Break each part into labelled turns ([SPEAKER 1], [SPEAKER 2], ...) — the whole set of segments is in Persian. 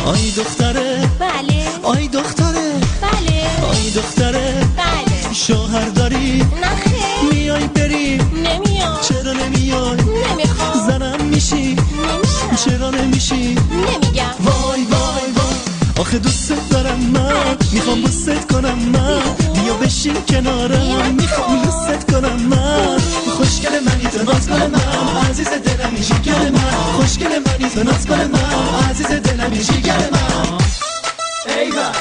[SPEAKER 1] آی دختره
[SPEAKER 2] بله.
[SPEAKER 1] آی دختره
[SPEAKER 2] بله.
[SPEAKER 1] آی دختره
[SPEAKER 2] بله.
[SPEAKER 1] شوهر داری؟
[SPEAKER 2] نخیر.
[SPEAKER 1] میای بری؟
[SPEAKER 2] نمیام.
[SPEAKER 1] چرا نمیای؟
[SPEAKER 2] نمیخوام.
[SPEAKER 1] زنم میشی؟
[SPEAKER 2] نمیشم.
[SPEAKER 1] چرا نمیشی؟
[SPEAKER 2] نمیگم.
[SPEAKER 1] وای وای وای آخه دوست دارم من، میخوام بوست کنم من، بیا بشین کنارم، میخوام دوست کنم من. خوشگل منی تو ناز کن من، عزیز دلمی جیگر من. خوشگل منی تو ناز کن من، عزیز دلمی جیگر من. ایوه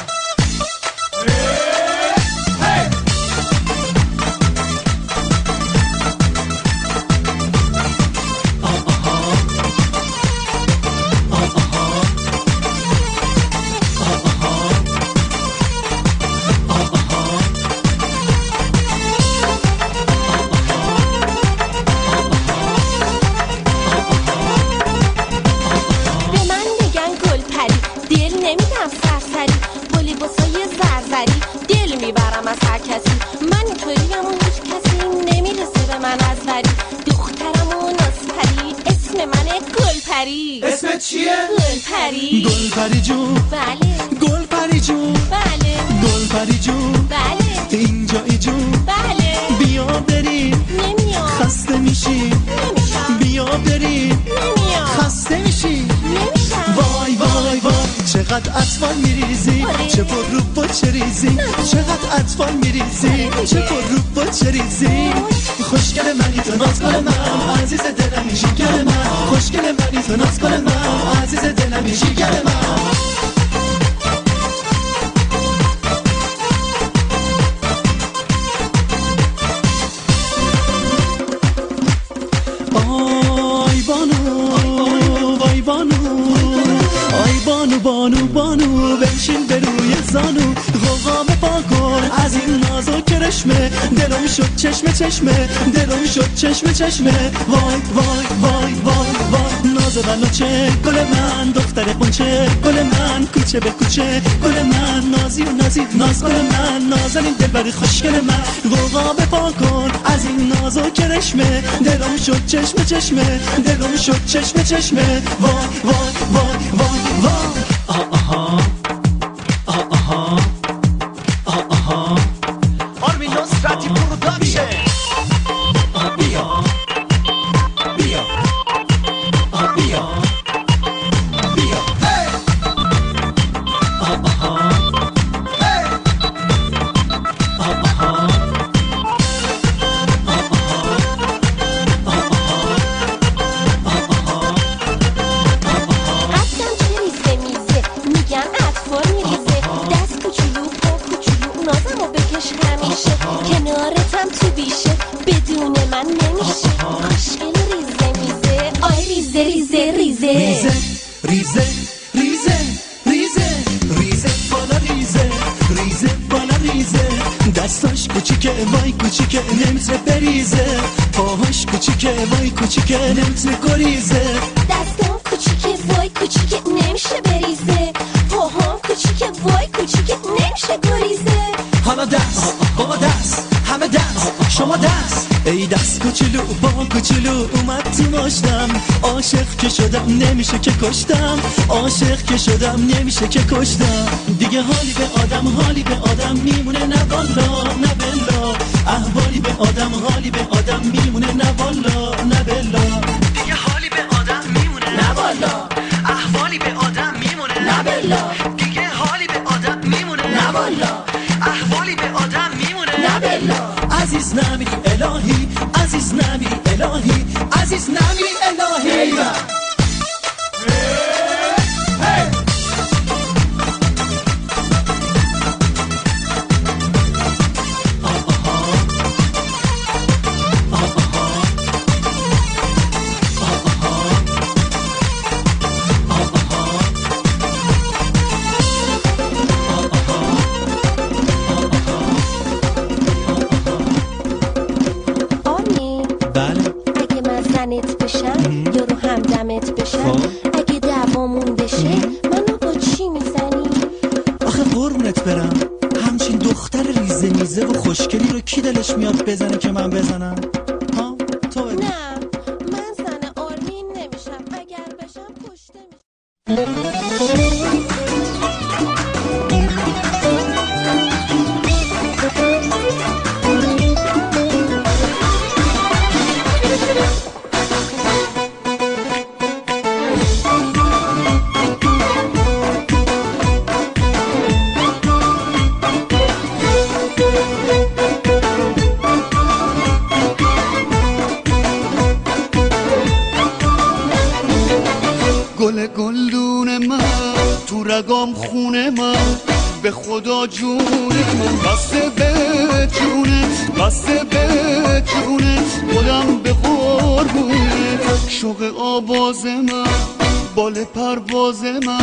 [SPEAKER 2] میبرم از هر کسی، من اینطوریم و هیچ کسی نمیرسه به من از وری. دخترم و نازپری، اسم منه گلپری.
[SPEAKER 1] اسمت چیه؟
[SPEAKER 2] گلپری.
[SPEAKER 1] گلپری جون.
[SPEAKER 2] بله.
[SPEAKER 1] گلپری جون.
[SPEAKER 2] بله.
[SPEAKER 1] گلپری جون.
[SPEAKER 2] بله.
[SPEAKER 1] اینجایی جون.
[SPEAKER 2] بله.
[SPEAKER 1] بیا بری.
[SPEAKER 2] نمیام.
[SPEAKER 1] خسته میشی؟
[SPEAKER 2] نمیشم.
[SPEAKER 1] بیا بری.
[SPEAKER 2] نمیام.
[SPEAKER 1] خسته میشی؟
[SPEAKER 2] نمیشم.
[SPEAKER 1] وای وای وای چقدر اطفال میریزی، چه پر رو با چه ریزی، چقدر اطفال میریزی، چه پر رو با چه ریزی. خوشگل منی تو ناز کن من، عزیز دلمی جیگر من. خوشگل منی تو ناز کن من، عزیز دلمی جیگر من. آی بانو وای بانو، آی بانو بانو بانو، بنشین به روی زانو، غوغامه پا کن از این ناز و کرشمه، دلم شد چشمه چشمه، دلم شد چشمه چشمه. وای وای وای وای وای ناز بلوچه گل من، دختر قنچه گل من، کوچه به کوچه گل من، نازی و نازی ناز گل من، نازنین دلبر خوشگل من، غوغامه پا کن از این ناز و کرشمه، دلم شد چشمه چشمه، دلم شد چشمه چشمه. وای وای وای وای وای آها آها آها آرمین نصرتی پروداکشن. بیا بیا بیا بیا آها
[SPEAKER 2] کنارتم تو بیشه، بدون من نمیشه. خوشگل ریزه میزه، آی ریزه ریزه ریزه
[SPEAKER 1] ریزه ریزه ریزه ریزه ریزه بالا ریزه ریزه بالا ریزه. دستاش کوچیکه وای کوچیکه نمیتونه بریزه، پاهاش کوچیکه وای کوچیکه نمیتونه گریزه.
[SPEAKER 2] دستام کوچیکه وای کوچیکه نمیشه بریزه، پاهام کوچیکه وای کوچیکه نمیشه گریزه.
[SPEAKER 1] حالا دست بابا دست همه دست شما دست. ای دست کوچولو با کوچولو اومد تو ماشتم، عاشق که شدم نمیشه که کشتم، عاشق که شدم نمیشه که کشتم. دیگه حالی به آدم حالی به آدم میمونه، نه والا نه بلا، احوالی به آدم حالی به آدم میمونه، نه والا نه بلا. دیگه حالی به آدم میمونه، نه والا، احوالی به آدم میمونه، نه بلا. دیگه حالی به آدم میمونه، نه والا، احوالی به آدم میمونه، نه بلا. عزیز نمیری الهی، عزیز نمیری الهی، عزیز نمیری الهی.
[SPEAKER 2] یا رو همدمت بشم، اگه دعوامون بشه منو با چی میزنی؟
[SPEAKER 1] آخه قربونت برم، همچین دختر ریزه میزه و خوشگلی رو کی دلش میاد بزنه که من بزنم؟ ها تو بگو.
[SPEAKER 2] نه من زن آرمین نمیشم، اگر بشم کشته میشم.
[SPEAKER 1] رگام خونه من، به خدا جون من، بسته به جونت، بسته به جونت، خودم به قربونت. شوق آواز من، بال پرواز من،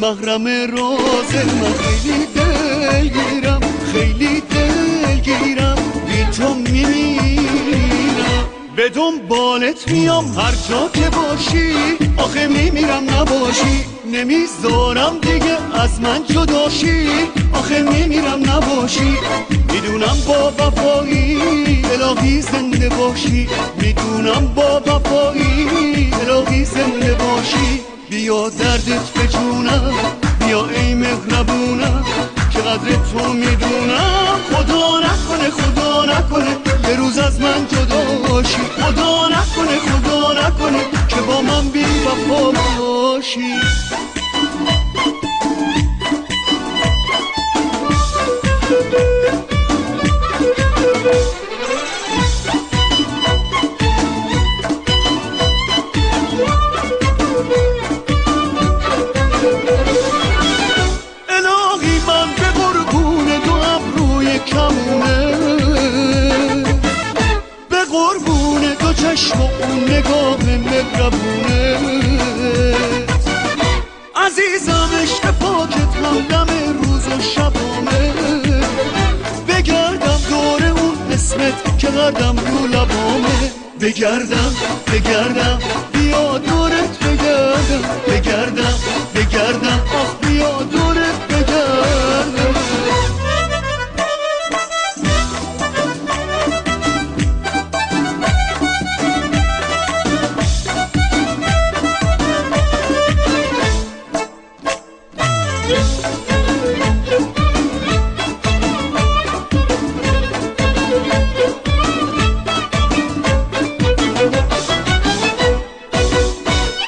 [SPEAKER 1] محرم راز من، خیلی دلگیرم، خیلی دلگیرم، بی تو میمیرم. به دنبالت میام هر جا که باشی، آخه میمیرم نباشی، نمیذارم دیگه از من جداشی، آخه میمیرم نباشی. میدونم با وفایی الهی زنده باشی، میدونم با وفایی الهی زنده باشی. بیا دردت به جونم، بیا ای مهربونم، که قدر تو میدونم. خدا نکنه، خدا نکنه یه روز از من جداشی، خدا نکنه، خدا نکنه که با من بی وفا باشی. الهی من به قربون دو ابروی کمونه، به قربون دو چشم و اون نگاه مهربونه. عزیزم عشق پاکت همدم روز و شبامه، بگردم دور اون اسمت که قدم رو لبامه. بگردم بگردم بیا دورت بگردم، بگردم بگردم آخ بیا دورت